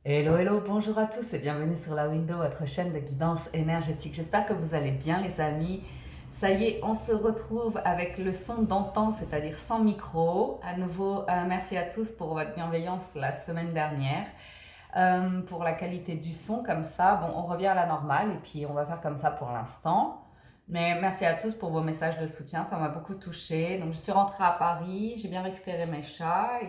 Hello, hello, bonjour à tous et bienvenue sur la Window, votre chaîne de guidance énergétique. J'espère que vous allez bien les amis. Ça y est, on se retrouve avec le son d'antan, c'est-à-dire sans micro. À nouveau, merci à tous pour votre bienveillance la semaine dernière. Pour la qualité du son, comme ça, bon, on revient à la normale et puis on va faire comme ça pour l'instant. Mais merci à tous pour vos messages de soutien, ça m'a beaucoup touchée. Donc je suis rentrée à Paris, j'ai bien récupéré mes chats.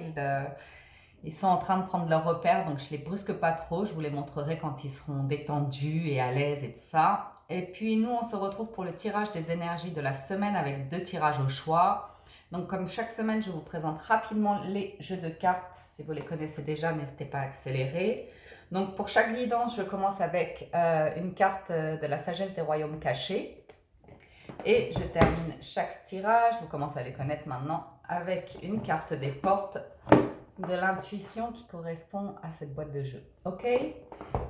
Ils sont en train de prendre leur repère, donc je les brusque pas trop. Je vous les montrerai quand ils seront détendus et à l'aise et tout ça. Et puis nous, on se retrouve pour le tirage des énergies de la semaine avec 2 tirages au choix. Donc comme chaque semaine, je vous présente rapidement les jeux de cartes. Si vous les connaissez déjà, n'hésitez pas à accélérer. Donc pour chaque guidance, je commence avec une carte de la sagesse des royaumes cachés. Et je termine chaque tirage, vous commencez à les connaître maintenant, avec une carte des portes de l'intuition qui correspond à cette boîte de jeu. Ok?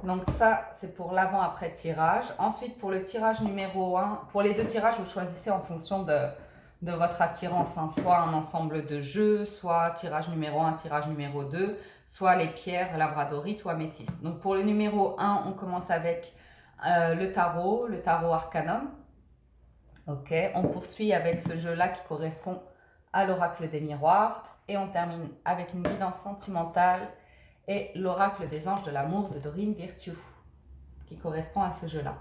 Donc ça, c'est pour l'avant-après tirage. Ensuite, pour le tirage numéro 1, pour les 2 tirages, vous choisissez en fonction de votre attirance, hein, soit un ensemble de jeux, soit tirage numéro 1, tirage numéro 2, soit les pierres, labradorite ou améthyste. Donc pour le numéro 1, on commence avec le tarot arcanum. Ok, on poursuit avec ce jeu-là qui correspond à l'oracle des miroirs. Et on termine avec une guidance sentimentale et l'oracle des anges de l'amour de Doreen Virtue, qui correspond à ce jeu-là.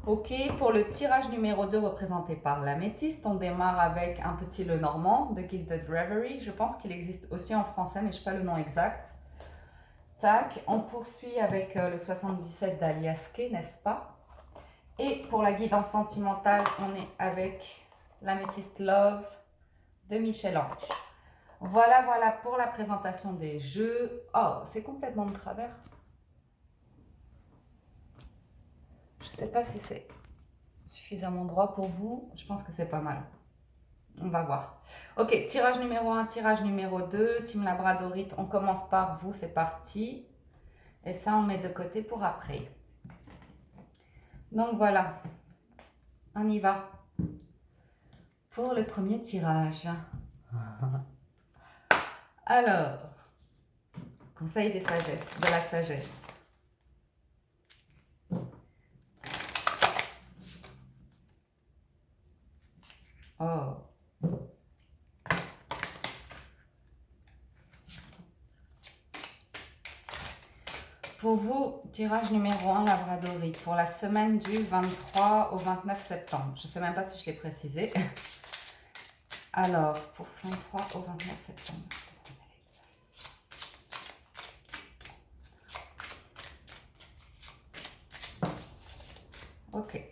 Ok, pour le tirage numéro 2 représenté par l'améthyste, on démarre avec un petit Lenormand de Gilded Reverie. Je pense qu'il existe aussi en français, mais je n'ai pas le nom exact. Tac, on poursuit avec le 77 d'Aliaske, n'est-ce pas? Et pour la guidance sentimentale, on est avec l'améthyste Love de Michel-Ange. Voilà, voilà pour la présentation des jeux. Oh, c'est complètement de travers. Je ne sais pas si c'est suffisamment droit pour vous. Je pense que c'est pas mal. On va voir. Ok, tirage numéro 1, tirage numéro 2. Team Labradorite, on commence par vous, c'est parti. Et ça, on met de côté pour après. Donc voilà, on y va. Pour le premier tirage. Alors, conseil des sagesses, de la sagesse. Oh. Pour vous, tirage numéro 1, Labradorite, pour la semaine du 23 au 29 septembre. Je ne sais même pas si je l'ai précisé. Alors, pour 23 au 29 septembre. Ok.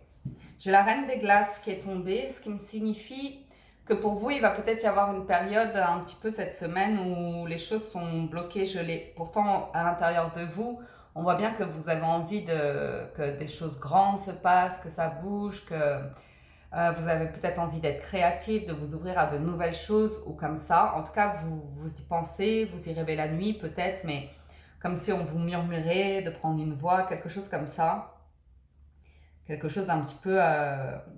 J'ai la reine des glaces qui est tombée, ce qui me signifie que pour vous, il va peut-être y avoir une période un petit peu cette semaine où les choses sont bloquées, gelées. Pourtant, à l'intérieur de vous, on voit bien que vous avez envie que des choses grandes se passent, que ça bouge, que vous avez peut-être envie d'être créatif, de vous ouvrir à de nouvelles choses ou comme ça. En tout cas, vous y pensez, vous y rêvez la nuit peut-être, mais comme si on vous murmurait, de prendre une voix, quelque chose comme ça. Quelque chose d'un petit peu,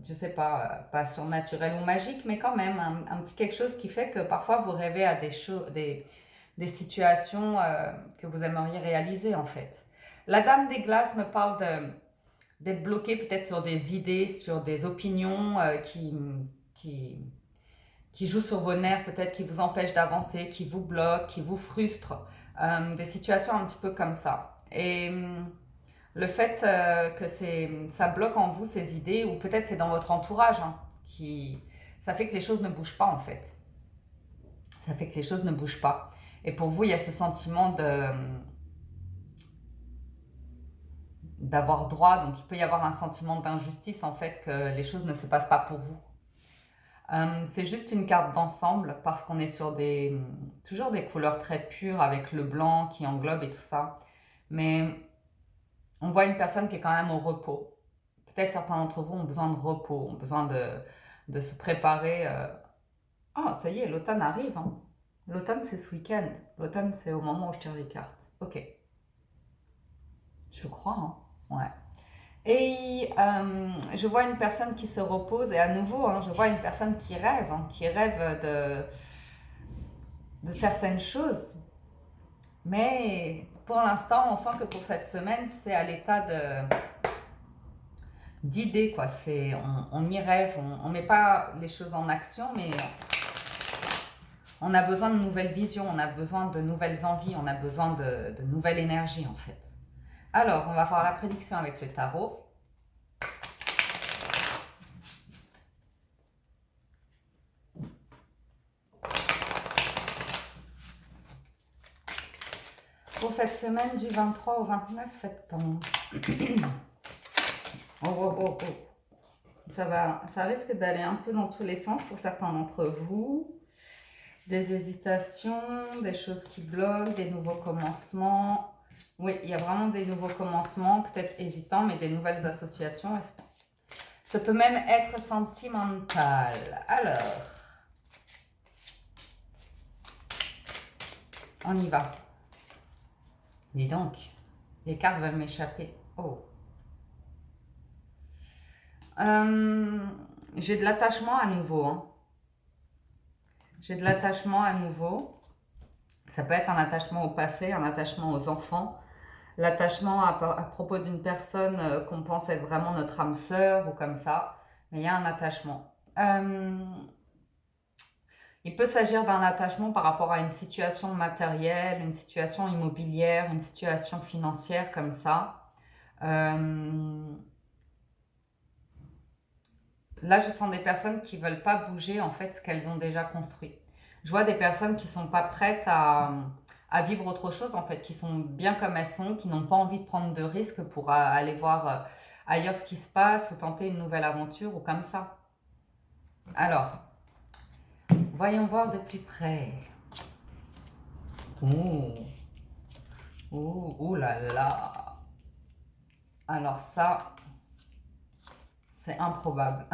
je sais pas surnaturel ou magique, mais quand même un petit quelque chose qui fait que parfois vous rêvez à des situations que vous aimeriez réaliser en fait. La Dame des Glaces me parle d'être bloqué peut-être sur des idées, sur des opinions qui, qui jouent sur vos nerfs, peut-être qui vous empêchent d'avancer, qui vous bloquent, qui vous frustrent. Des situations un petit peu comme ça. Et le fait que ça bloque en vous ces idées, ou peut-être c'est dans votre entourage, hein, ça fait que les choses ne bougent pas en fait. Ça fait que les choses ne bougent pas. Et pour vous, il y a ce sentiment d'avoir droit, donc il peut y avoir un sentiment d'injustice en fait, que les choses ne se passent pas pour vous. C'est juste une carte d'ensemble parce qu'on est sur toujours des couleurs très pures avec le blanc qui englobe et tout ça. Mais on voit une personne qui est quand même au repos. Peut-être certains d'entre vous ont besoin de repos, ont besoin de se préparer. Oh, ça y est, l'automne arrive, hein. L'automne, c'est ce week-end. L'automne, c'est au moment où je tire les cartes. Ok. Je crois, hein. Ouais. Et je vois une personne qui se repose, et à nouveau, hein, je vois une personne qui rêve de certaines choses. Mais pour l'instant, on sent que pour cette semaine, c'est à l'état d'idée, quoi. On y rêve, on met pas les choses en action, mais on a besoin de nouvelles visions, on a besoin de nouvelles envies, on a besoin de nouvelle énergie, en fait. Alors, on va voir la prédiction avec le tarot. Pour cette semaine du 23 au 29 septembre. Oh. Ça risque d'aller un peu dans tous les sens pour certains d'entre vous. Des hésitations, des choses qui bloquent, des nouveaux commencements. Oui, il y a vraiment des nouveaux commencements, peut-être hésitants, mais des nouvelles associations. Ça peut même être sentimental. Alors, on y va. Dis donc, les cartes veulent m'échapper. Oh. J'ai de l'attachement à nouveau. Hein. J'ai de l'attachement à nouveau. Ça peut être un attachement au passé, un attachement aux enfants. L'attachement à propos d'une personne qu'on pense être vraiment notre âme sœur ou comme ça. Mais il y a un attachement. Il peut s'agir d'un attachement par rapport à une situation matérielle, une situation immobilière, une situation financière comme ça. Là, je sens des personnes qui ne veulent pas bouger en fait ce qu'elles ont déjà construit. Je vois des personnes qui ne sont pas prêtes à vivre autre chose en fait, qui sont bien comme elles sont, qui n'ont pas envie de prendre de risques pour aller voir ailleurs ce qui se passe ou tenter une nouvelle aventure ou comme ça. Alors, voyons voir de plus près. Oh là là. Alors ça, c'est improbable.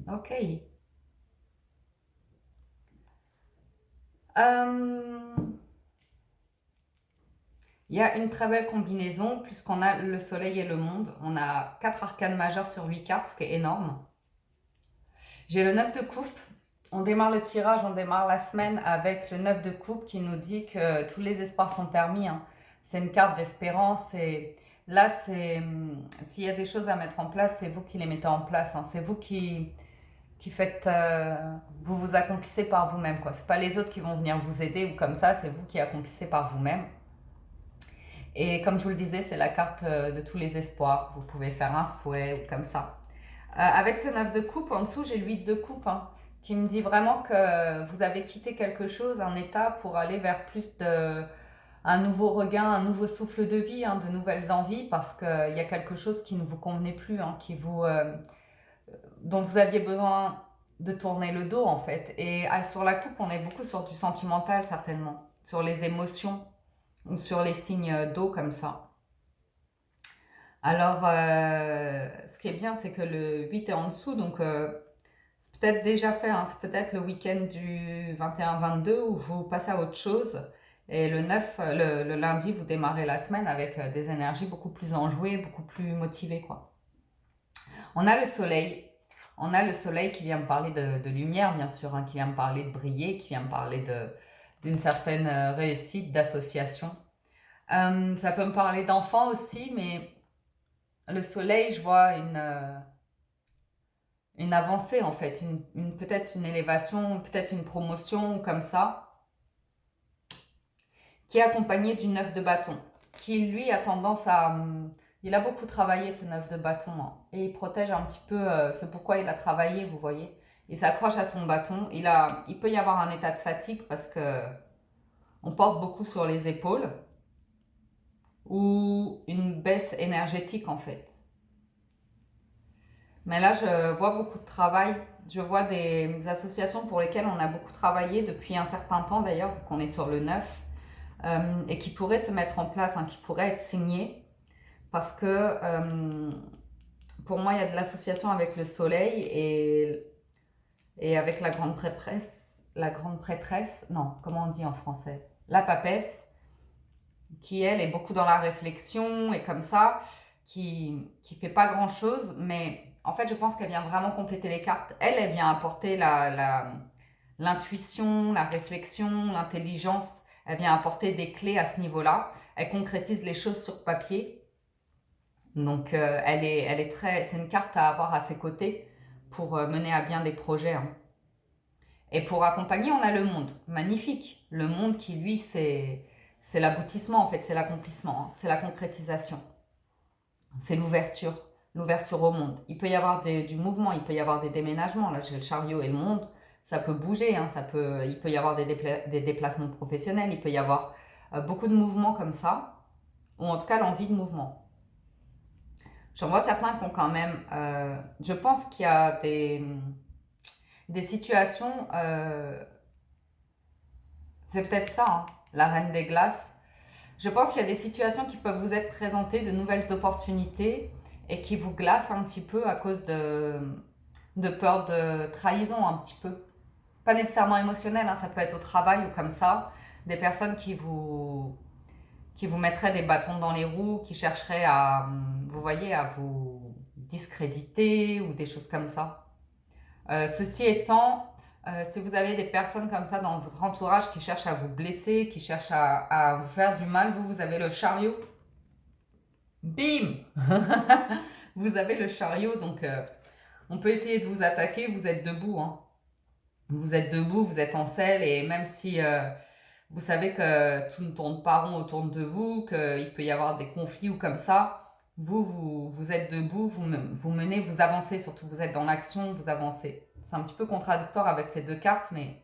Ok. Il y a une très belle combinaison, puisqu'on a le soleil et le monde. On a 4 arcanes majeures sur 8 cartes, ce qui est énorme. J'ai le 9 de coupe. On démarre le tirage, on démarre la semaine avec le 9 de coupe qui nous dit que tous les espoirs sont permis. Hein. C'est une carte d'espérance. Et là, s'il y a des choses à mettre en place, c'est vous qui les mettez en place. Hein. C'est vous qui faites... vous vous accomplissez par vous-même. Ce n'est pas les autres qui vont venir vous aider ou comme ça. C'est vous qui accomplissez par vous-même. Et comme je vous le disais, c'est la carte de tous les espoirs. Vous pouvez faire un souhait ou comme ça. Avec ce 9 de coupe, en dessous, j'ai le 8 de coupe, hein, qui me dit vraiment que vous avez quitté quelque chose, un état, pour aller vers plus un nouveau regain, un nouveau souffle de vie, hein, de nouvelles envies, parce qu'il y a quelque chose qui ne vous convenait plus, hein, dont vous aviez besoin de tourner le dos, en fait. Et sur la coupe, on est beaucoup sur du sentimental, certainement, sur les émotions, ou sur les signes d'eau comme ça. Alors, ce qui est bien, c'est que le 8 est en dessous, donc c'est peut-être déjà fait, hein, c'est peut-être le week-end du 21-22 où vous passez à autre chose. Et le 9, le lundi, vous démarrez la semaine avec des énergies beaucoup plus enjouées, beaucoup plus motivées, quoi. On a le soleil. On a le soleil qui vient me parler de lumière, bien sûr, hein, qui vient me parler de briller, qui vient me parler d'une certaine réussite, d'association. Ça peut me parler d'enfants aussi, mais le soleil, je vois une avancée en fait, peut-être une élévation, peut-être une promotion comme ça, qui est accompagnée du 9 de bâton, qui lui a tendance à... il a beaucoup travaillé ce 9 de bâton, hein, et il protège un petit peu ce pourquoi il a travaillé, vous voyez. Il s'accroche à son bâton, il peut y avoir un état de fatigue parce que on porte beaucoup sur les épaules, ou une baisse énergétique en fait. Mais là, je vois beaucoup de travail. Je vois des associations pour lesquelles on a beaucoup travaillé depuis un certain temps d'ailleurs, vu qu'on est sur le 9, et qui pourraient se mettre en place, hein, qui pourraient être signées. Parce que pour moi, il y a de l'association avec le soleil et avec la grande prêtresse, non, comment on dit en français? La papesse, qui elle est beaucoup dans la réflexion et comme ça, qui fait pas grand chose, mais en fait je pense qu'elle vient vraiment compléter les cartes. Elle vient apporter la l'intuition, la réflexion, l'intelligence. Elle vient apporter des clés à ce niveau-là. Elle concrétise les choses sur papier. Donc, c'est une carte à avoir à ses côtés pour mener à bien des projets, hein. Et pour accompagner, on a le monde. Magnifique. Le monde qui, lui, c'est l'aboutissement, en fait. C'est l'accomplissement, hein. C'est la concrétisation. C'est l'ouverture. L'ouverture au monde. Il peut y avoir du mouvement, il peut y avoir des déménagements. Là, j'ai le chariot et le monde. Ça peut bouger, hein. Il peut y avoir des déplacements professionnels. Il peut y avoir beaucoup de mouvements comme ça. Ou en tout cas, l'envie de mouvement. J'en vois certains qui ont quand même... je pense qu'il y a des situations... c'est peut-être ça, hein, la reine des glaces. Je pense qu'il y a des situations qui peuvent vous être présentées, de nouvelles opportunités, et qui vous glacent un petit peu à cause de peur de trahison, un petit peu. Pas nécessairement émotionnelle, hein, ça peut être au travail ou comme ça. Des personnes qui vous mettraient des bâtons dans les roues, qui chercheraient vous voyez, à vous discréditer ou des choses comme ça. Ceci étant, si vous avez des personnes comme ça dans votre entourage qui cherchent à vous blesser, qui cherchent à vous faire du mal, vous avez le chariot. Bim Vous avez le chariot, donc on peut essayer de vous attaquer, vous êtes debout, hein. Vous êtes debout, vous êtes en selle, et même si vous savez que tout ne tourne pas rond autour de vous, qu'il peut y avoir des conflits ou comme ça, vous êtes debout, vous menez, vous avancez, surtout vous êtes dans l'action, vous avancez. C'est un petit peu contradictoire avec ces deux cartes, mais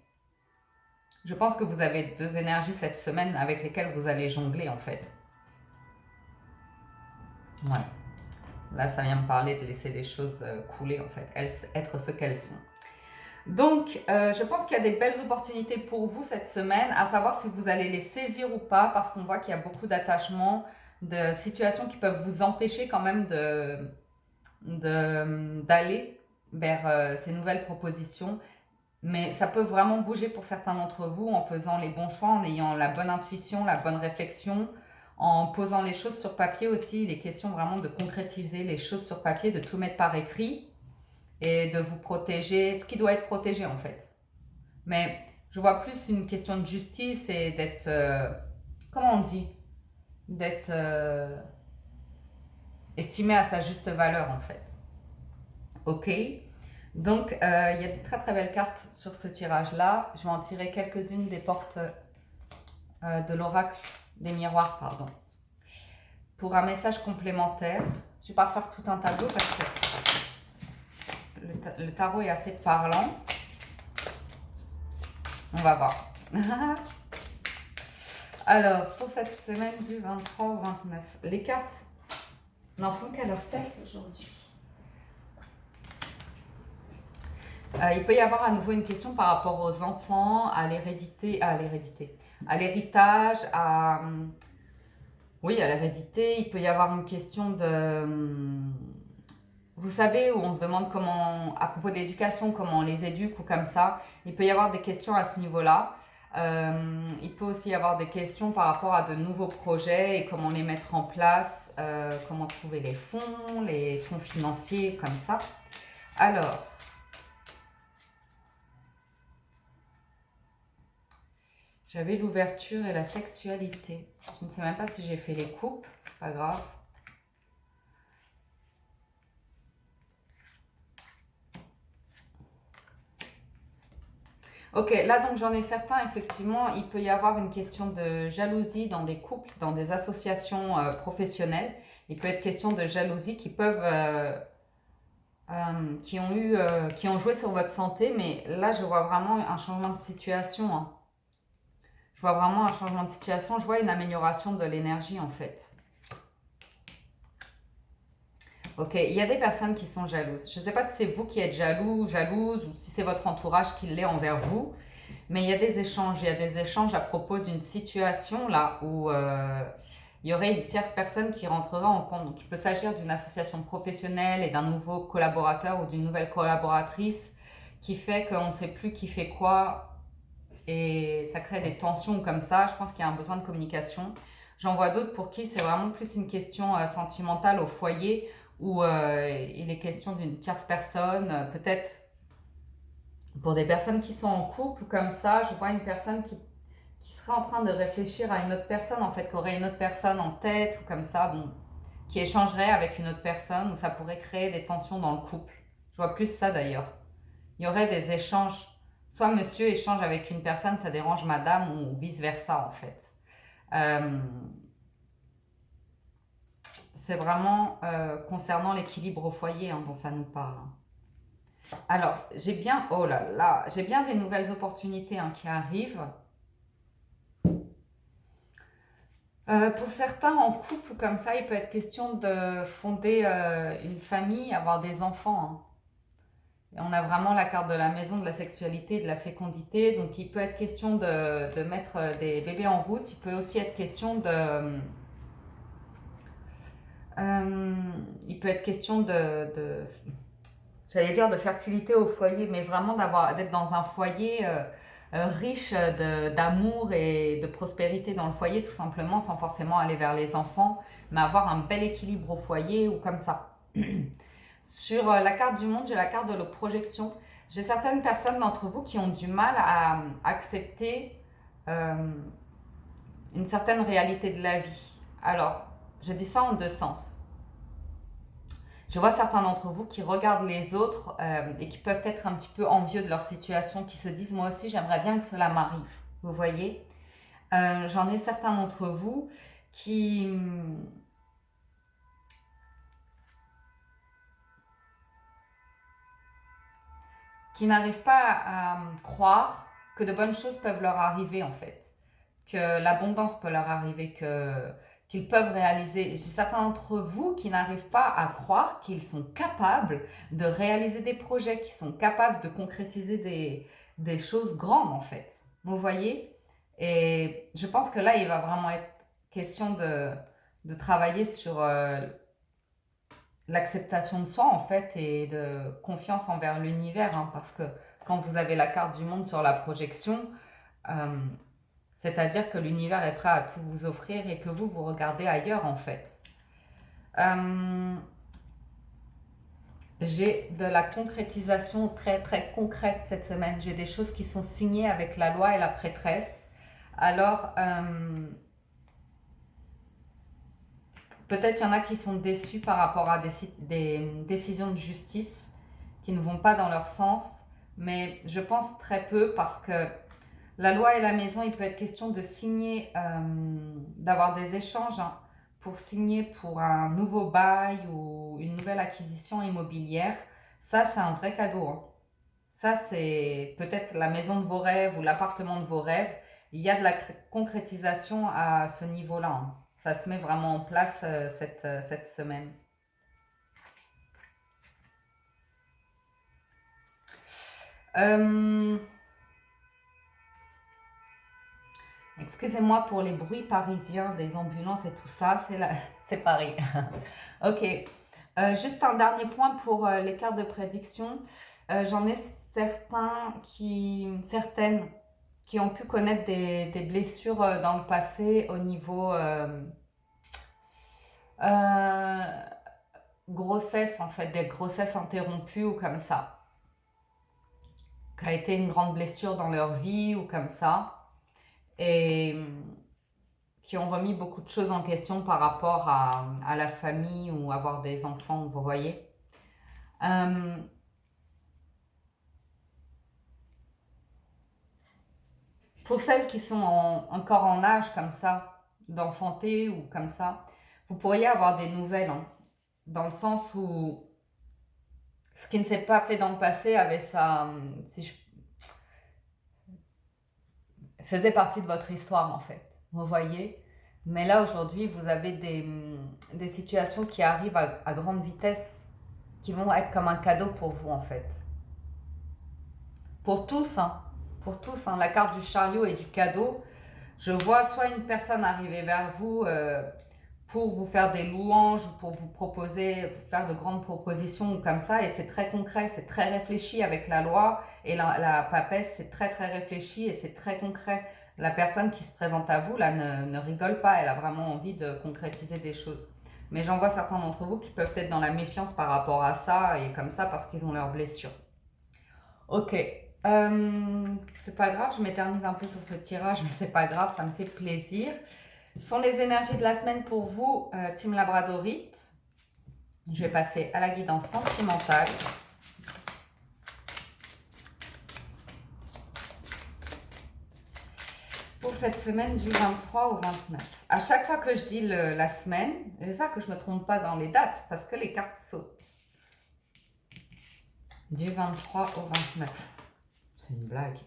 je pense que vous avez deux énergies cette semaine avec lesquelles vous allez jongler en fait. Ouais. Là, ça vient me parler de laisser les choses couler en fait, être ce qu'elles sont. Donc, je pense qu'il y a des belles opportunités pour vous cette semaine, à savoir si vous allez les saisir ou pas, parce qu'on voit qu'il y a beaucoup d'attachements, de situations qui peuvent vous empêcher quand même d'aller vers ces nouvelles propositions. Mais ça peut vraiment bouger pour certains d'entre vous en faisant les bons choix, en ayant la bonne intuition, la bonne réflexion, en posant les choses sur papier aussi. Il est question vraiment de concrétiser les choses sur papier, de tout mettre par écrit et de vous protéger, ce qui doit être protégé en fait. Mais je vois plus une question de justice et d'être, comment on dit, d'être estimé à sa juste valeur en fait. Ok, donc il y a de très très belles cartes sur ce tirage là. Je vais en tirer quelques-unes des portes de l'oracle des miroirs, pardon. Pour un message complémentaire, je vais pas refaire tout un tableau parce que le tarot est assez parlant. On va voir. Alors, pour cette semaine du 23 au 29, les cartes n'en font qu'à leur tête aujourd'hui. Il peut y avoir à nouveau une question par rapport aux enfants, à l'hérédité, à l'héritage, oui, à l'hérédité. Il peut y avoir une question de... Vous savez, où on se demande comment, à propos d'éducation, comment on les éduque ou comme ça. Il peut y avoir des questions à ce niveau-là. Il peut aussi y avoir des questions par rapport à de nouveaux projets et comment les mettre en place, comment trouver les fonds financiers, comme ça. Alors, j'avais l'ouverture et la sexualité. Je ne sais même pas si j'ai fait les coupes, c'est pas grave. Ok, là donc j'en ai certains, effectivement, il peut y avoir une question de jalousie dans des couples, dans des associations professionnelles. Il peut être question de jalousie qui ont joué sur votre santé, mais là je vois vraiment un changement de situation, hein. Je vois vraiment un changement de situation, je vois une amélioration de l'énergie en fait. Ok, il y a des personnes qui sont jalouses. Je ne sais pas si c'est vous qui êtes jaloux, jalouse, ou si c'est votre entourage qui l'est envers vous. Mais il y a des échanges. Il y a des échanges à propos d'une situation là où il y aurait une tierce personne qui rentrera en compte. Donc, il peut s'agir d'une association professionnelle et d'un nouveau collaborateur ou d'une nouvelle collaboratrice qui fait qu'on ne sait plus qui fait quoi. Et ça crée des tensions comme ça. Je pense qu'il y a un besoin de communication. J'en vois d'autres pour qui c'est vraiment plus une question sentimentale au foyer, où il est question d'une tierce personne, peut-être Pour des personnes qui sont en couple comme ça, je vois une personne qui serait en train de réfléchir à une autre personne, en fait, qui aurait une autre personne en tête ou comme ça, bon, qui échangerait avec une autre personne, ou ça pourrait créer des tensions dans le couple. Je vois plus ça d'ailleurs. Il y aurait des échanges. Soit monsieur échange avec une personne, ça dérange madame, ou vice-versa en fait. Euh, c'est vraiment concernant l'équilibre au foyer hein, dont ça nous parle. Alors, j'ai bien, oh là là, j'ai bien des nouvelles opportunités hein, qui arrivent. Pour certains, en couple ou comme ça, il peut être question de fonder une famille, avoir des enfants. Hein. Et on a vraiment la carte de la maison, de la sexualité, de la fécondité. Donc, il peut être question de mettre des bébés en route. Il peut aussi être question euh, il peut être question j'allais dire de fertilité au foyer, mais vraiment d'être dans un foyer riche d'amour et de prospérité dans le foyer, tout simplement, sans forcément aller vers les enfants, mais avoir un bel équilibre au foyer ou comme ça. Sur la carte du monde, j'ai la carte de la projection. J'ai certaines personnes d'entre vous qui ont du mal à accepter euh, une certaine réalité de la vie. Alors, je dis ça en deux sens. Je vois certains d'entre vous qui regardent les autres et qui peuvent être un petit peu envieux de leur situation, qui se disent moi aussi j'aimerais bien que cela m'arrive. Vous voyez J'en ai certains d'entre vous qui n'arrivent pas à croire que de bonnes choses peuvent leur arriver en fait, que l'abondance peut leur arriver, qu'ils peuvent réaliser. J'ai certains d'entre vous qui n'arrivent pas à croire qu'ils sont capables de réaliser des projets, qui sont capables de concrétiser des choses grandes en fait. Vous voyez? Et je pense que là, il va vraiment être question de travailler sur l'acceptation de soi en fait et de confiance envers l'univers hein, parce que quand vous avez la carte du monde sur la projection, euh, c'est-à-dire que l'univers est prêt à tout vous offrir et que vous regardez ailleurs en fait. Euh, j'ai de la concrétisation très très concrète cette semaine. J'ai des choses qui sont signées avec la loi et la prêtresse. Alors, peut-être il y en a qui sont déçus par rapport à des décisions de justice qui ne vont pas dans leur sens, mais je pense très peu parce que la loi et la maison, il peut être question de signer, d'avoir des échanges hein, pour signer pour un nouveau bail ou une nouvelle acquisition immobilière. Ça, c'est un vrai cadeau. Hein. Ça, c'est peut-être la maison de vos rêves ou l'appartement de vos rêves. Il y a de la concrétisation à ce niveau-là. Hein. Ça se met vraiment en place cette semaine. Euh, Excusez-moi pour les bruits parisiens des ambulances et tout ça, c'est Paris. Ok. Juste un dernier point pour les cartes de prédiction. J'en ai certaines qui ont pu connaître des blessures dans le passé au niveau euh, grossesse, en fait, des grossesses interrompues ou comme ça, qui a été une grande blessure dans leur vie ou comme ça, et qui ont remis beaucoup de choses en question par rapport à la famille ou avoir des enfants, vous voyez. Euh, pour celles qui sont encore en âge comme ça, d'enfanter ou comme ça, vous pourriez avoir des nouvelles, hein, dans le sens où ce qui ne s'est pas fait dans le passé avait ça, si je faisait partie de votre histoire en fait, vous voyez. Mais là aujourd'hui, vous avez des situations qui arrivent à grande vitesse, qui vont être comme un cadeau pour vous en fait. Pour tous, hein. Pour tous, hein. La carte du chariot et du cadeau, je vois soit une personne arriver vers vous pour vous faire des louanges, pour vous proposer, faire de grandes propositions ou comme ça, et c'est très concret, c'est très réfléchi avec la loi, et la papesse, c'est très très réfléchi et c'est très concret. La personne qui se présente à vous, là, ne rigole pas, elle a vraiment envie de concrétiser des choses. Mais j'en vois certains d'entre vous qui peuvent être dans la méfiance par rapport à ça, et comme ça, parce qu'ils ont leurs blessures. Ok. C'est pas grave, je m'éternise un peu sur ce tirage, mais c'est pas grave, ça me fait plaisir. Ce sont les énergies de la semaine pour vous, Team Labradorite. Je vais passer à la guidance sentimentale. Pour cette semaine du 23 au 29. À chaque fois que je dis la semaine, j'espère que je ne me trompe pas dans les dates parce que les cartes sautent. Du 23 au 29. C'est une blague.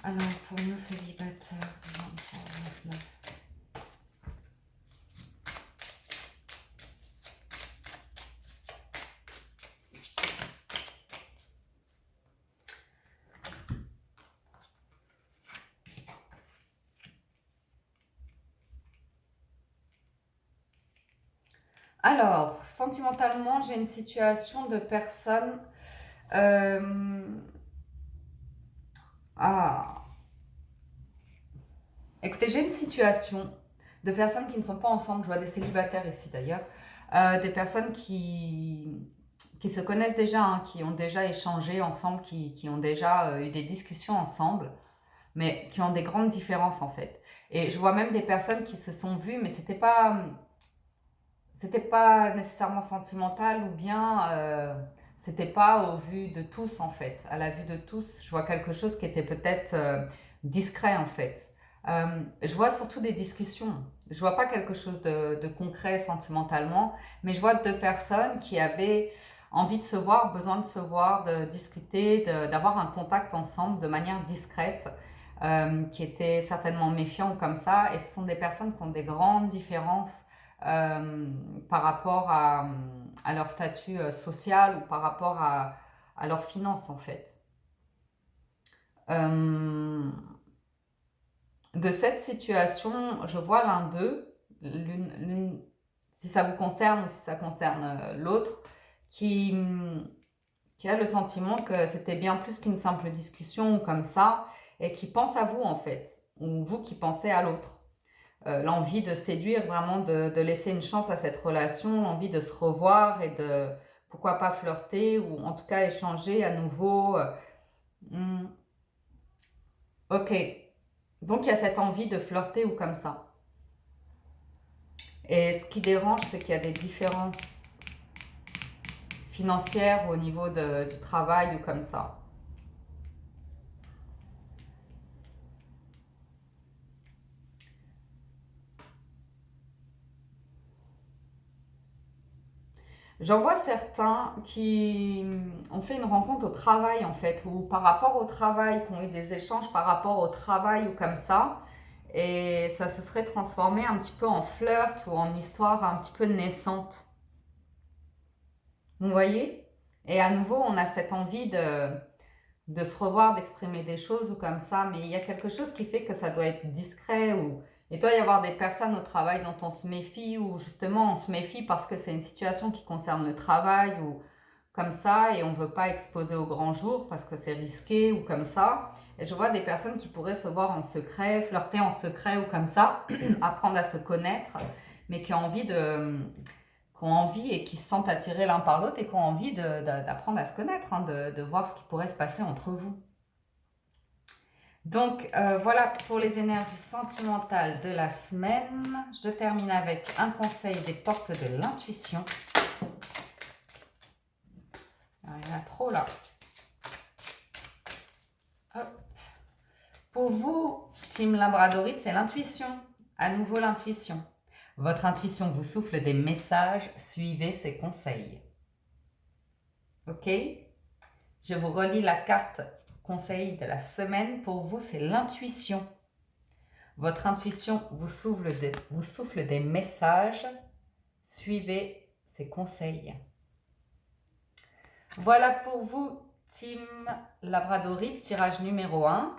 Alors, pour nos célibataires du 23 au 29. Alors, sentimentalement, j'ai une situation de personne... Écoutez, j'ai une situation de personnes qui ne sont pas ensemble. Je vois des célibataires ici d'ailleurs. Des personnes qui se connaissent déjà, hein, qui ont déjà échangé ensemble, qui ont déjà eu des discussions ensemble, mais qui ont des grandes différences en fait. Et je vois même des personnes qui se sont vues, mais c'était pas nécessairement sentimental ou bien c'était pas au vu de tous en fait. À la vue de tous, je vois quelque chose qui était peut-être discret en fait. Je vois surtout des discussions. Je vois pas quelque chose de concret sentimentalement, mais je vois deux personnes qui avaient envie de se voir, besoin de se voir, de discuter, d'avoir un contact ensemble de manière discrète, qui étaient certainement méfiants comme ça. Et ce sont des personnes qui ont des grandes différences par rapport à leur statut social ou par rapport à leurs finances en fait. De cette situation, je vois l'un d'eux, si ça vous concerne ou si ça concerne l'autre, qui a le sentiment que c'était bien plus qu'une simple discussion comme ça, et qui pense à vous en fait, ou vous qui pensez à l'autre. L'envie de séduire, vraiment de laisser une chance à cette relation, l'envie de se revoir et de, pourquoi pas flirter, ou en tout cas échanger à nouveau. Ok, donc il y a cette envie de flirter ou comme ça. Et ce qui dérange, c'est qu'il y a des différences financières au niveau du travail ou comme ça. J'en vois certains qui ont fait une rencontre au travail en fait, ou par rapport au travail, qui ont eu des échanges par rapport au travail ou comme ça, et ça se serait transformé un petit peu en flirt ou en histoire un petit peu naissante. Vous voyez? Et à nouveau, on a cette envie de se revoir, d'exprimer des choses ou comme ça, mais il y a quelque chose qui fait que ça doit être discret ou il doit y avoir des personnes au travail dont on se méfie ou justement on se méfie parce que c'est une situation qui concerne le travail ou comme ça et on ne veut pas exposer au grand jour parce que c'est risqué ou comme ça. Et je vois des personnes qui pourraient se voir en secret, flirter en secret ou comme ça, apprendre à se connaître, mais qui ont envie et qui se sentent attirés l'un par l'autre et qui ont envie d'apprendre à se connaître, hein, de voir ce qui pourrait se passer entre vous. Donc voilà pour les énergies sentimentales de la semaine. Je termine avec un conseil des portes de l'intuition. Il y en a trop là. Hop. Pour vous, Team Labradorite, c'est l'intuition. À nouveau l'intuition. Votre intuition vous souffle des messages, suivez ses conseils. Ok? Je vous relis la carte conseil de la semaine. Pour vous, c'est l'intuition. Votre intuition vous souffle des messages, suivez ses conseils. Voilà pour vous, Team Labradorite, tirage numéro 1.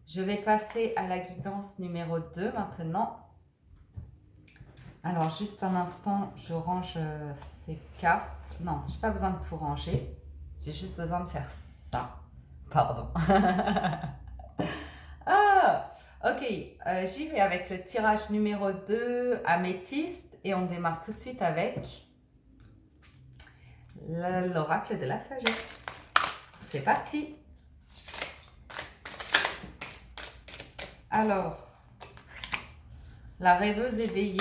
Je vais passer à la guidance numéro 2 maintenant. Alors, juste un instant, je range ces cartes. Non, je n'ai pas besoin de tout ranger. J'ai juste besoin de faire ça. Pardon. Ah, Ok, j'y vais avec le tirage numéro 2, améthyste, et on démarre tout de suite avec l'oracle de la sagesse. C'est parti. Alors, la rêveuse éveillée.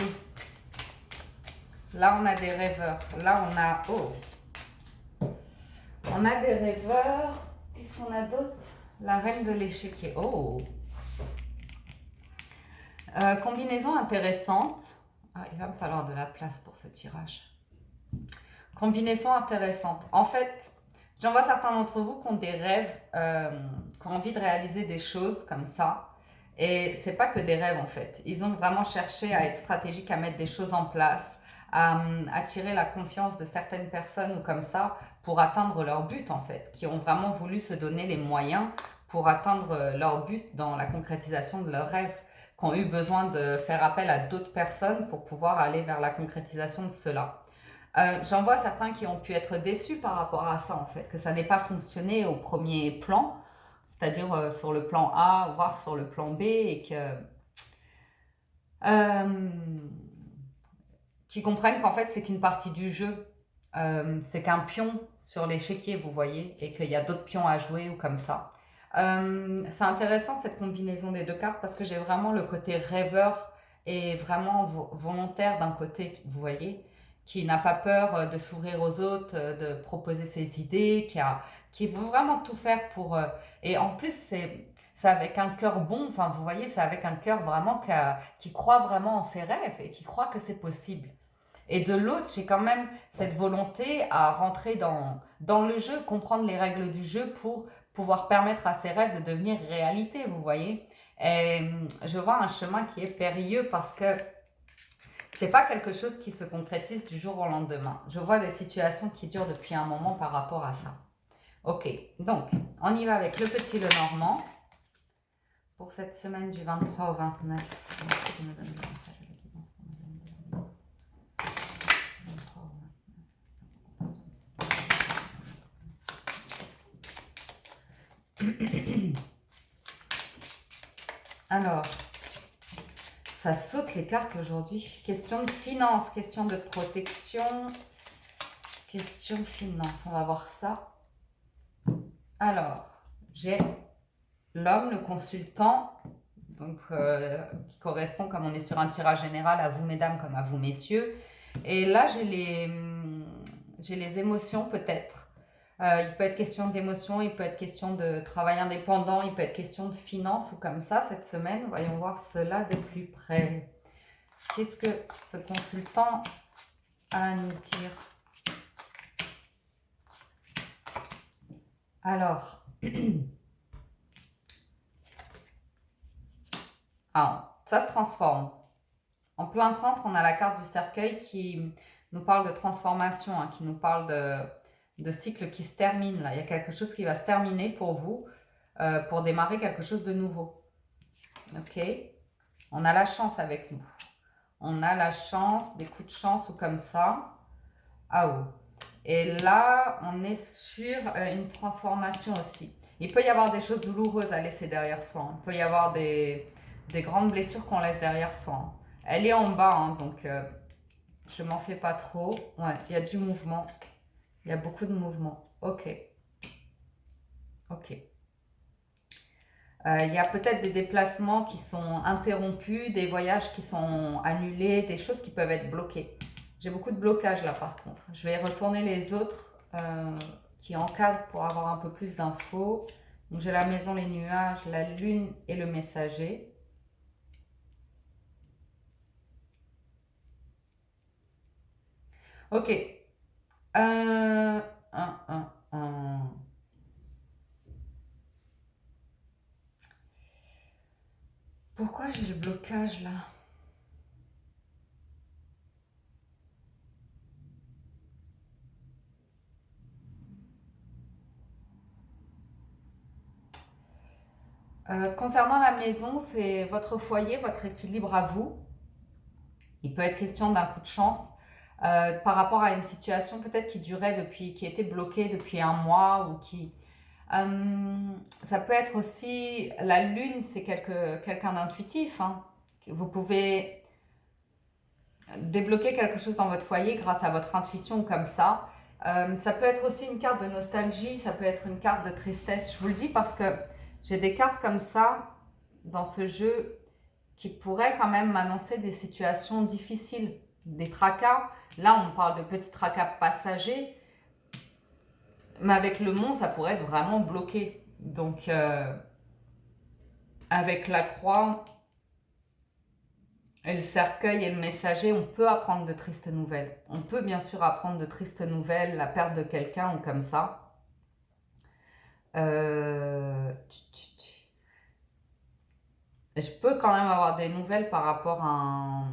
Là, on a des rêveurs. Là, on a... Oh! On a des rêveurs. Qu'est-ce qu'on a d'autre? La reine de l'échiquier. Oh! Combinaison intéressante. Ah, il va me falloir de la place pour ce tirage. Combinaison intéressante. En fait, j'en vois certains d'entre vous qui ont des rêves, qui ont envie de réaliser des choses comme ça. Et c'est pas que des rêves en fait. Ils ont vraiment cherché à être stratégiques, à mettre des choses en place, à attirer la confiance de certaines personnes ou comme ça pour atteindre leur but en fait, qui ont vraiment voulu se donner les moyens pour atteindre leur but dans la concrétisation de leurs rêves, qui ont eu besoin de faire appel à d'autres personnes pour pouvoir aller vers la concrétisation de cela. J'en vois certains qui ont pu être déçus par rapport à ça en fait, que ça n'ait pas fonctionné au premier plan, c'est-à-dire sur le plan A, voire sur le plan B, et qui comprennent qu'en fait c'est qu'une partie du jeu, c'est qu'un pion sur l'échiquier, vous voyez, et qu'il y a d'autres pions à jouer ou comme ça. C'est intéressant cette combinaison des deux cartes parce que j'ai vraiment le côté rêveur et vraiment volontaire d'un côté, vous voyez, qui n'a pas peur de s'ouvrir aux autres, de proposer ses idées, qui veut vraiment tout faire pour... et en plus, c'est avec un cœur bon, enfin vous voyez, c'est avec un cœur vraiment qui croit vraiment en ses rêves et qui croit que c'est possible. Et de l'autre, j'ai quand même cette volonté à rentrer dans le jeu, comprendre les règles du jeu pour pouvoir permettre à ses rêves de devenir réalité, vous voyez. Et je vois un chemin qui est périlleux parce que c'est pas quelque chose qui se concrétise du jour au lendemain. Je vois des situations qui durent depuis un moment par rapport à ça. Ok, donc on y va avec le petit Lenormand pour cette semaine du 23 au 29. Merci de me donner le message de la guidance pour me donner le 23 au 29. Alors, ça saute les cartes aujourd'hui. Question de finance, question de protection, question finance. On va voir ça. Alors, j'ai l'homme, le consultant, donc qui correspond, comme on est sur un tirage général, à vous mesdames comme à vous messieurs. Et là, j'ai les émotions peut-être. Il peut être question d'émotions, il peut être question de travail indépendant, il peut être question de finances ou comme ça cette semaine. Voyons voir cela de plus près. Qu'est-ce que ce consultant a à nous dire? Alors, ça se transforme. En plein centre, on a la carte du cercueil qui nous parle de transformation, hein, qui nous parle de cycle qui se termine. Là. Il y a quelque chose qui va se terminer pour vous, pour démarrer quelque chose de nouveau. Ok? On a la chance avec nous. On a la chance, des coups de chance ou comme ça. Ah oh. Et là, on est sur une transformation aussi. Il peut y avoir des choses douloureuses à laisser derrière soi. Hein. Il peut y avoir des grandes blessures qu'on laisse derrière soi. Hein. Elle est en bas, hein, donc je m'en fais pas trop. Ouais, il y a du mouvement. Il y a beaucoup de mouvement. Ok. Ok. Il y a peut-être des déplacements qui sont interrompus, des voyages qui sont annulés, des choses qui peuvent être bloquées. J'ai beaucoup de blocages là par contre. Je vais retourner les autres qui encadrent pour avoir un peu plus d'infos. Donc j'ai la maison, les nuages, la lune et le messager. Ok. Pourquoi j'ai le blocage là? Concernant la maison, c'est votre foyer, votre équilibre à vous. Il peut être question d'un coup de chance par rapport à une situation peut-être qui durait depuis, qui était bloquée depuis un mois ou qui... Ça peut être aussi, la lune, c'est quelqu'un d'intuitif, hein. Vous pouvez débloquer quelque chose dans votre foyer grâce à votre intuition comme ça. Ça peut être aussi une carte de nostalgie, ça peut être une carte de tristesse. Je vous le dis parce que j'ai des cartes comme ça dans ce jeu qui pourraient quand même m'annoncer des situations difficiles, des tracas. Là, on parle de petits tracas passagers, mais avec le mont, ça pourrait être vraiment bloqué. Donc, avec la croix et le cercueil et le messager, on peut apprendre de tristes nouvelles. On peut bien sûr apprendre de tristes nouvelles, la perte de quelqu'un ou comme ça. Je peux quand même avoir des nouvelles par rapport à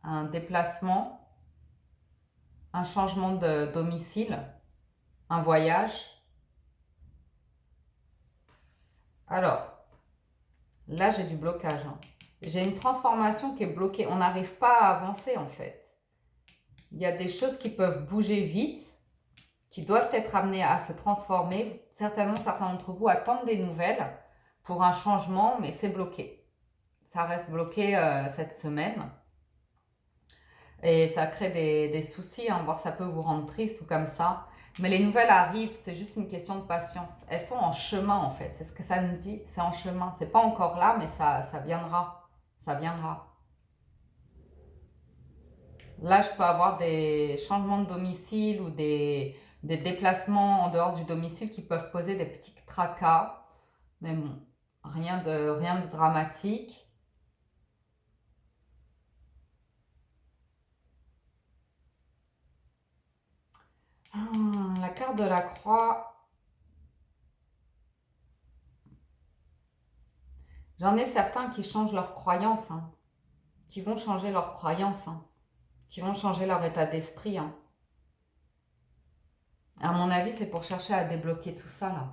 un déplacement, un changement de domicile, un voyage. Alors, là j'ai du blocage, hein. J'ai une transformation qui est bloquée. On n'arrive pas à avancer en fait. Il y a des choses qui peuvent bouger vite, qui doivent être amenées à se transformer. Certainement, certains d'entre vous attendent des nouvelles pour un changement, mais c'est bloqué. Ça reste bloqué cette semaine. Et ça crée des soucis, hein, voire ça peut vous rendre triste ou comme ça. Mais les nouvelles arrivent, c'est juste une question de patience. Elles sont en chemin en fait, c'est ce que ça nous dit, c'est en chemin. C'est pas encore là, mais ça viendra. Ça viendra. Là, je peux avoir des changements de domicile ou des déplacements en dehors du domicile qui peuvent poser des petits tracas. Mais bon, rien de dramatique. La carte de la croix. J'en ai certains qui changent leurs croyances, hein, qui vont changer leurs croyances, hein, qui vont changer leur état d'esprit, hein. À mon avis, c'est pour chercher à débloquer tout ça, là.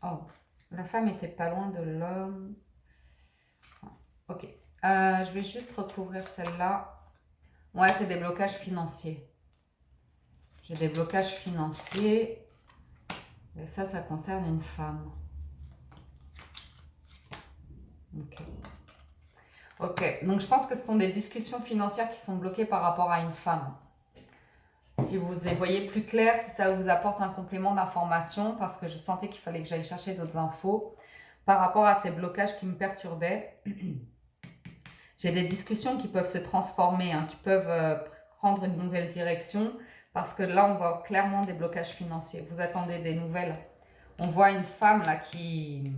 Oh, la femme était pas loin de l'homme. Ok. Je vais juste recouvrir celle-là. Ouais, c'est des blocages financiers. J'ai des blocages financiers. Et ça concerne une femme. Ok. Ok, donc je pense que ce sont des discussions financières qui sont bloquées par rapport à une femme. Si vous y voyez plus clair, si ça vous apporte un complément d'information, parce que je sentais qu'il fallait que j'aille chercher d'autres infos par rapport à ces blocages qui me perturbaient. J'ai des discussions qui peuvent se transformer, hein, qui peuvent prendre une nouvelle direction, parce que là, on voit clairement des blocages financiers. Vous attendez des nouvelles. On voit une femme là qui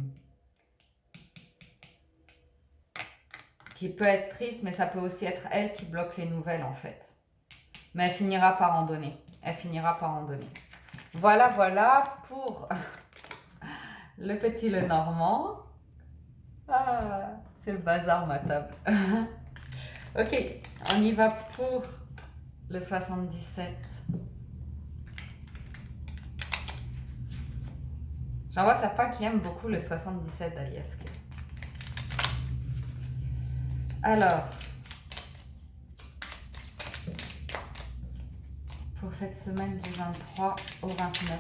peut être triste, mais ça peut aussi être elle qui bloque les nouvelles en fait. Mais elle finira par en donner. Elle finira par en donner. Voilà, voilà pour le petit Lenormand. Ah, c'est le bazar ma table. Ok, on y va pour le 77. J'en vois certains qui aiment beaucoup le 77 d'Aliaska. Alors, pour cette semaine du 23 au 29,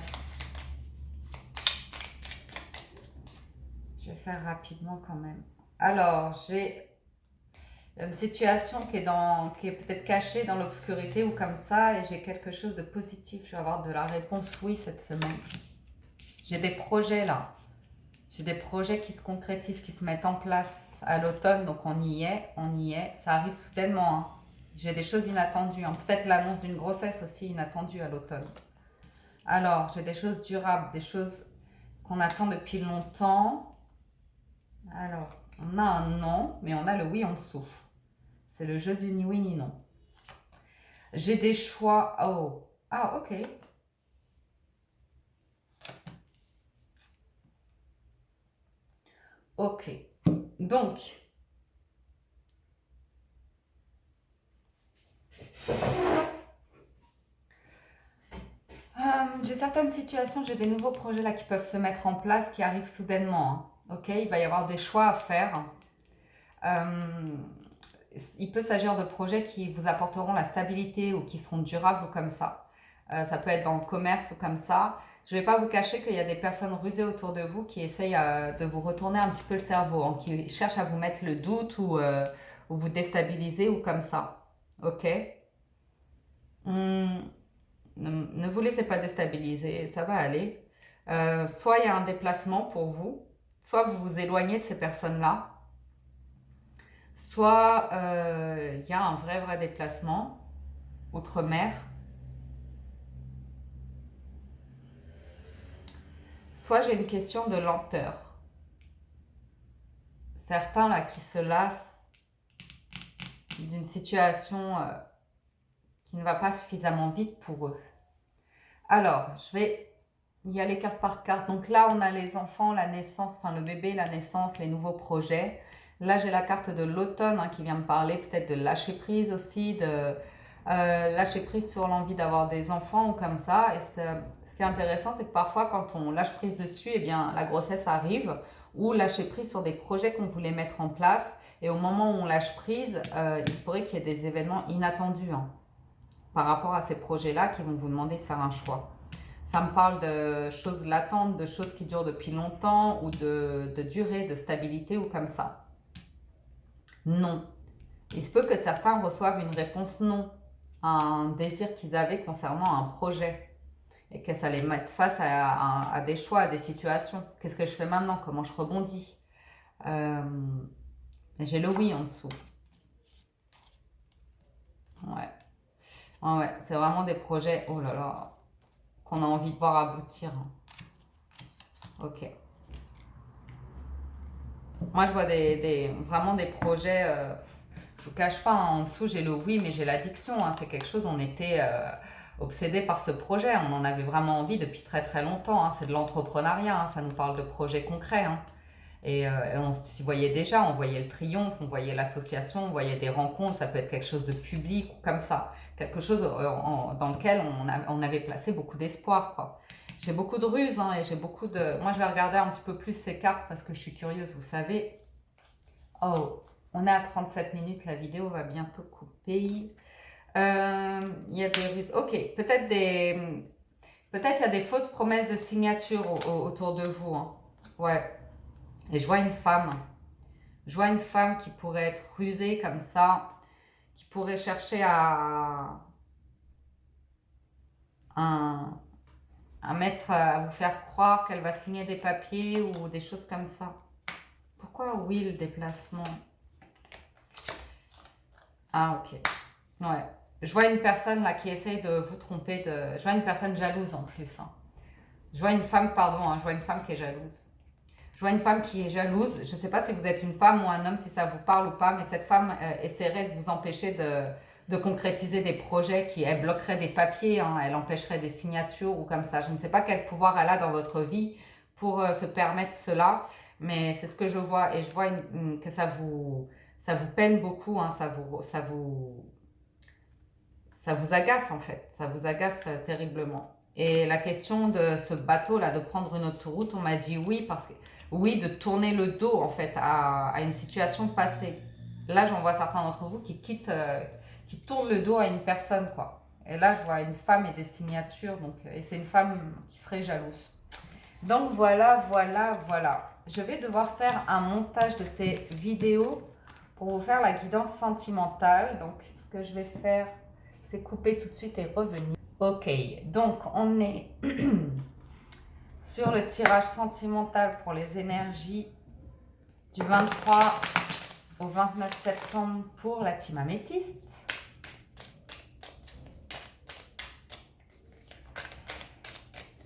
je vais faire rapidement quand même. Alors, j'ai une situation qui est peut-être cachée dans l'obscurité ou comme ça, et j'ai quelque chose de positif. Je vais avoir de la réponse oui cette semaine. J'ai des projets là. J'ai des projets qui se concrétisent, qui se mettent en place à l'automne, donc on y est. Ça arrive soudainement, hein. J'ai des choses inattendues, hein. Peut-être l'annonce d'une grossesse aussi inattendue à l'automne. Alors, j'ai des choses durables, des choses qu'on attend depuis longtemps. Alors, on a un non, mais on a le oui en dessous. C'est le jeu du ni oui ni non. J'ai des choix. Oh, ah, ok. Ok. Donc, j'ai certaines situations, j'ai des nouveaux projets là qui peuvent se mettre en place, qui arrivent soudainement, hein. Ok, il va y avoir des choix à faire. Il peut s'agir de projets qui vous apporteront la stabilité ou qui seront durables ou comme ça. Ça peut être dans le commerce ou comme ça. Je ne vais pas vous cacher qu'il y a des personnes rusées autour de vous qui essayent de vous retourner un petit peu le cerveau, hein, qui cherchent à vous mettre le doute ou vous déstabiliser ou comme ça. Ok? Hmm, ne vous laissez pas déstabiliser, ça va aller. Soit il y a un déplacement pour vous, soit vous vous éloignez de ces personnes-là, soit il y a un vrai déplacement outre-mer, soit j'ai une question de lenteur. Certains là qui se lassent d'une situation qui ne va pas suffisamment vite pour eux. Alors, je vais y aller carte par carte. Donc là, on a les enfants, la naissance, enfin le bébé, la naissance, les nouveaux projets. Là, j'ai la carte de l'automne hein, qui vient me parler peut-être de lâcher prise aussi, de lâcher prise sur l'envie d'avoir des enfants ou comme ça. Et ce qui est intéressant, c'est que parfois, quand on lâche prise dessus, eh bien, la grossesse arrive ou lâcher prise sur des projets qu'on voulait mettre en place. Et au moment où on lâche prise, il se pourrait qu'il y ait des événements inattendus hein, par rapport à ces projets-là qui vont vous demander de faire un choix. Ça me parle de choses latentes, de choses qui durent depuis longtemps ou de durée, de stabilité ou comme ça. Non. Il se peut que certains reçoivent une réponse non à un désir qu'ils avaient concernant un projet et que ça les mette face à des choix, à des situations. Qu'est-ce que je fais maintenant? Comment je rebondis? J'ai le oui en dessous. Ouais. Ouais, c'est vraiment des projets, oh là là, qu'on a envie de voir aboutir. Ok. Moi, je vois vraiment des projets, je vous cache pas, hein, en dessous, j'ai le oui, mais j'ai l'addiction. Hein, c'est quelque chose, on était obsédé par ce projet. On en avait vraiment envie depuis très longtemps. Hein, c'est de l'entrepreneuriat, hein, ça nous parle de projets concrets. Hein. Et on s'y voyait déjà, on voyait le triomphe, on voyait l'association, on voyait des rencontres, ça peut être quelque chose de public ou comme ça. Quelque chose dans lequel on avait placé beaucoup d'espoir, quoi. J'ai beaucoup de ruses hein, et j'ai beaucoup de... Moi, je vais regarder un petit peu plus ces cartes parce que je suis curieuse, vous savez. Oh, on est à 37 minutes, la vidéo va bientôt couper. Il y a des ruses. Ok, peut-être il y a des fausses promesses de signature autour de vous. Hein. Ouais. Et je vois une femme. Je vois une femme qui pourrait être rusée comme ça, qui pourrait chercher à vous faire croire qu'elle va signer des papiers ou des choses comme ça. Pourquoi oui le déplacement? Ah ok. Ouais. Je vois une personne là qui essaye de vous tromper. Je vois une personne jalouse en plus. Hein. Je vois une femme, pardon, hein, je vois une femme qui est jalouse. Je vois une femme qui est jalouse. Je ne sais pas si vous êtes une femme ou un homme, si ça vous parle ou pas, mais cette femme essaierait de vous empêcher de concrétiser des projets, elle bloquerait des papiers, hein, elle empêcherait des signatures ou comme ça. Je ne sais pas quel pouvoir elle a dans votre vie pour se permettre cela, mais c'est ce que je vois et je vois que ça vous peine beaucoup, hein, ça vous agace en fait, ça vous agace terriblement. Et la question de ce bateau-là, de prendre une autoroute, on m'a dit oui, parce que oui, de tourner le dos en fait à une situation passée. Là, j'en vois certains d'entre vous qui tournent le dos à une personne, quoi. Et là, je vois une femme et des signatures, donc, et c'est une femme qui serait jalouse. Donc voilà. Je vais devoir faire un montage de ces vidéos pour vous faire la guidance sentimentale. Donc, ce que je vais faire, c'est couper tout de suite et revenir. Ok, donc on est sur le tirage sentimental pour les énergies du 23 au 29 septembre pour la team améthyste.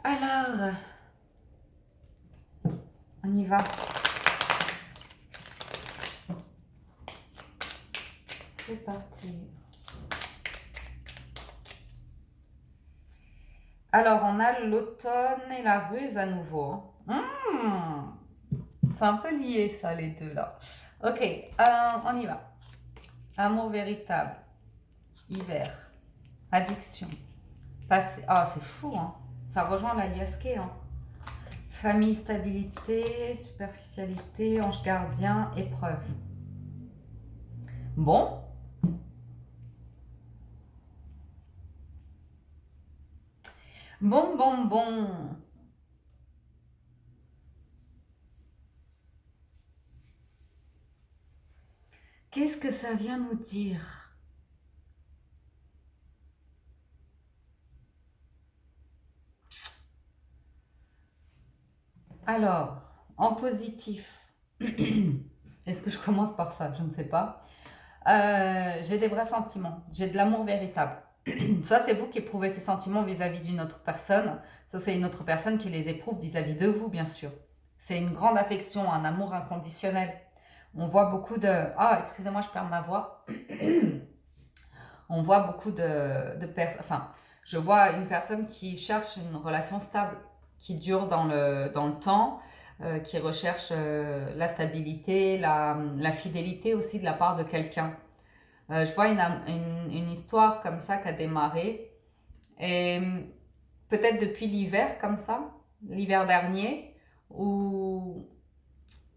Alors, on y va. C'est parti. Alors, on a l'automne et la ruse à nouveau. C'est un peu lié ça, les deux là. Ok, on y va. Amour véritable. Hiver. Addiction. Passé. Ah, c'est fou, hein. Ça rejoint la liasquée, hein. Famille, stabilité, superficialité, ange gardien, épreuve. Bon. Bon, bon, bon. Qu'est-ce que ça vient nous dire? Alors, en positif, est-ce que je commence par ça? Je ne sais pas. J'ai des vrais sentiments, j'ai de l'amour véritable. Ça, c'est vous qui éprouvez ces sentiments vis-à-vis d'une autre personne. Ça, c'est une autre personne qui les éprouve vis-à-vis de vous, bien sûr. C'est une grande affection, un amour inconditionnel. On voit beaucoup de... Ah, excusez-moi, je perds ma voix. On voit beaucoup de personnes... Enfin, je vois une personne qui cherche une relation stable, qui dure dans le temps, qui recherche la stabilité, la fidélité aussi de la part de quelqu'un. Je vois une histoire comme ça qui a démarré. Et peut-être depuis l'hiver, comme ça, l'hiver dernier, ou,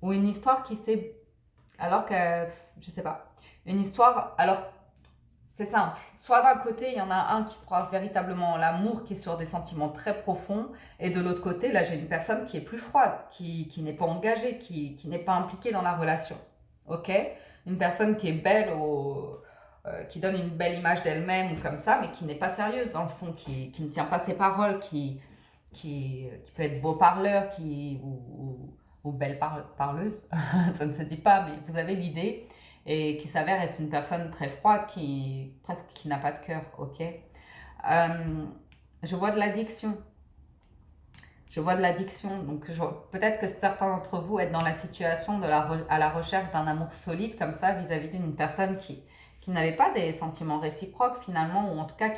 ou une histoire qui s'est... Alors que, je sais pas, une histoire... Alors, c'est simple. Soit d'un côté, il y en a un qui croit véritablement en l'amour, qui est sur des sentiments très profonds, et de l'autre côté, là, j'ai une personne qui est plus froide, qui n'est pas engagée, qui n'est pas impliquée dans la relation. Ok? Une personne qui est belle, qui donne une belle image d'elle-même ou comme ça, mais qui n'est pas sérieuse dans le fond, qui ne tient pas ses paroles, qui peut être beau parleur, ou belle parleuse, ça ne se dit pas, mais vous avez l'idée, et qui s'avère être une personne très froide, presque qui n'a pas de cœur, ok. Je vois de l'addiction. Je vois de l'addiction, donc peut-être que certains d'entre vous êtes dans la situation à la recherche d'un amour solide comme ça vis-à-vis d'une personne qui n'avait pas des sentiments réciproques finalement, ou en tout cas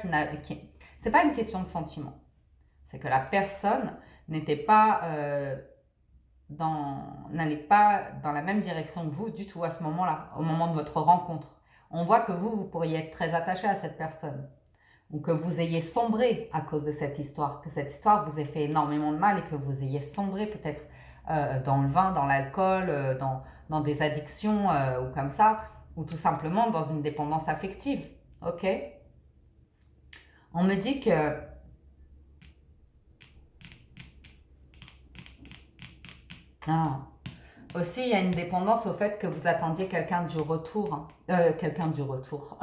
c'est pas une question de sentiment, c'est que la personne n'était pas n'allait pas dans la même direction que vous du tout à ce moment-là, au moment de votre rencontre. On voit que vous pourriez être très attaché à cette personne, ou que vous ayez sombré à cause de cette histoire, que cette histoire vous ait fait énormément de mal et que vous ayez sombré peut-être dans le vin, dans l'alcool, dans des addictions ou comme ça, ou tout simplement dans une dépendance affective. Ok? On me dit que... Ah. Aussi, il y a une dépendance au fait que vous attendiez quelqu'un du retour. Quelqu'un du retour.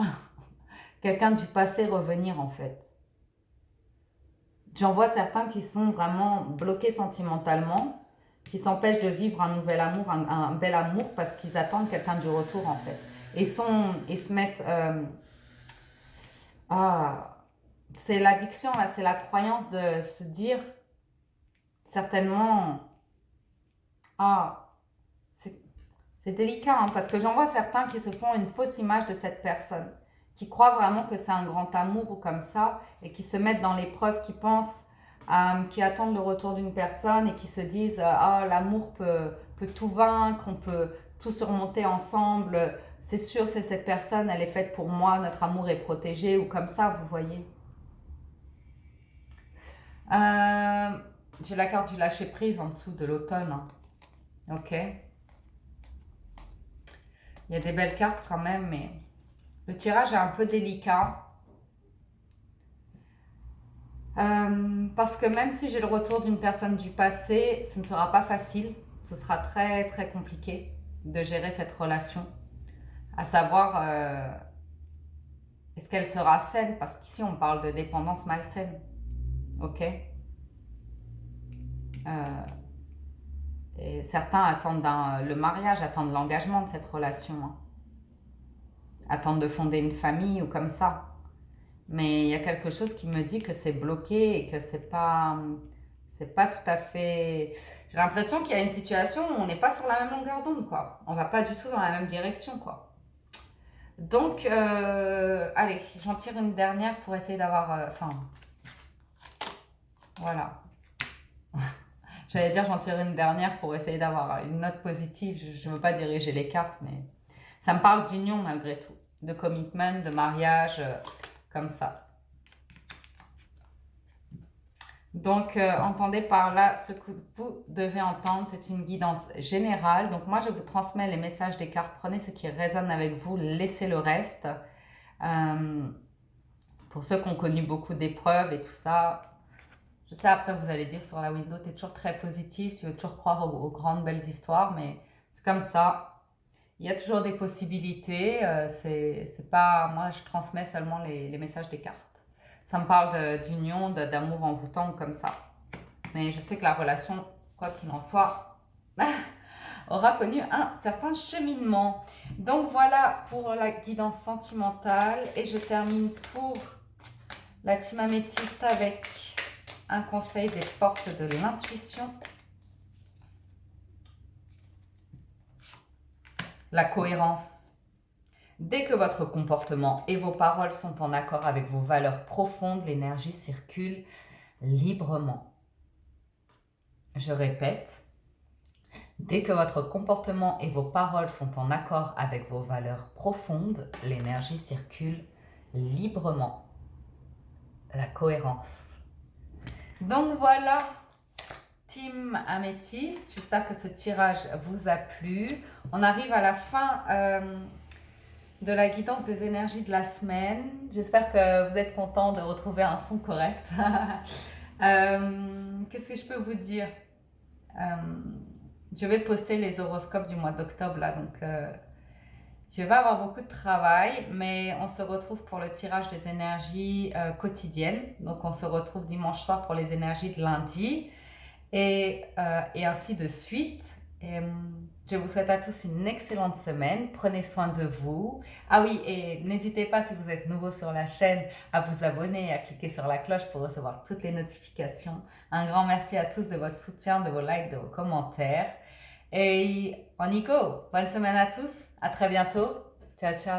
Quelqu'un du passé revenir en fait. J'en vois certains qui sont vraiment bloqués sentimentalement, qui s'empêchent de vivre un nouvel amour, un bel amour, parce qu'ils attendent quelqu'un du retour en fait. Ils se mettent... c'est l'addiction là, c'est la croyance de se dire certainement... Ah, c'est délicat hein, parce que j'en vois certains qui se font une fausse image de cette personne, qui croient vraiment que c'est un grand amour ou comme ça, et qui se mettent dans l'épreuve, qui pensent, qui attendent le retour d'une personne et qui se disent ah l'amour peut tout vaincre, on peut tout surmonter ensemble, c'est sûr c'est cette personne, elle est faite pour moi, notre amour est protégé ou comme ça, vous voyez. J'ai la carte du lâcher prise en dessous de l'automne, hein. Ok. Il y a des belles cartes quand même, mais le tirage est un peu délicat. Parce que même si j'ai le retour d'une personne du passé, ce ne sera pas facile. Ce sera très très compliqué de gérer cette relation. À savoir, est-ce qu'elle sera saine? Parce qu'ici on parle de dépendance malsaine. Ok. Et certains attendent le mariage, attendent l'engagement de cette relation, hein. Attendent de fonder une famille ou comme ça. Mais il y a quelque chose qui me dit que c'est bloqué et que c'est pas tout à fait... J'ai l'impression qu'il y a une situation où on n'est pas sur la même longueur d'onde, quoi. On va pas du tout dans la même direction, quoi. Donc, allez, j'en tire une dernière pour essayer d'avoir... Enfin, voilà. J'allais dire j'en tire une dernière pour essayer d'avoir une note positive. Je ne veux pas diriger les cartes, mais ça me parle d'union malgré tout. De commitment, de mariage, comme ça. Donc, entendez par là ce que vous devez entendre. C'est une guidance générale. Donc, moi, je vous transmets les messages des cartes. Prenez ce qui résonne avec vous, laissez le reste. Pour ceux qui ont connu beaucoup d'épreuves et tout ça, Je sais, après, vous allez dire sur la window, tu es toujours très positive, tu veux toujours croire aux grandes belles histoires, mais c'est comme ça. Il y a toujours des possibilités. C'est pas, moi, je transmets seulement les messages des cartes. Ça me parle d'union, d'amour envoûtant comme ça. Mais je sais que la relation, quoi qu'il en soit, aura connu un certain cheminement. Donc voilà pour la guidance sentimentale. Et je termine pour la team améthyste avec un conseil des portes de l'intuition. La cohérence. Dès que votre comportement et vos paroles sont en accord avec vos valeurs profondes, l'énergie circule librement. Je répète, dès que votre comportement et vos paroles sont en accord avec vos valeurs profondes, l'énergie circule librement. La cohérence. Donc voilà, team améthyste, j'espère que ce tirage vous a plu. On arrive à la fin de la guidance des énergies de la semaine. J'espère que vous êtes contents de retrouver un son correct. Qu'est-ce que je peux vous dire? Je vais poster les horoscopes du mois d'octobre là, donc je vais avoir beaucoup de travail, mais on se retrouve pour le tirage des énergies quotidiennes. Donc on se retrouve dimanche soir pour les énergies de lundi et ainsi de suite. Et, je vous souhaite à tous une excellente semaine. Prenez soin de vous. Ah oui, et n'hésitez pas, si vous êtes nouveau sur la chaîne, à vous abonner et à cliquer sur la cloche pour recevoir toutes les notifications. Un grand merci à tous de votre soutien, de vos likes, de vos commentaires. Et on y go. Bonne semaine à tous. À très bientôt. Ciao, ciao.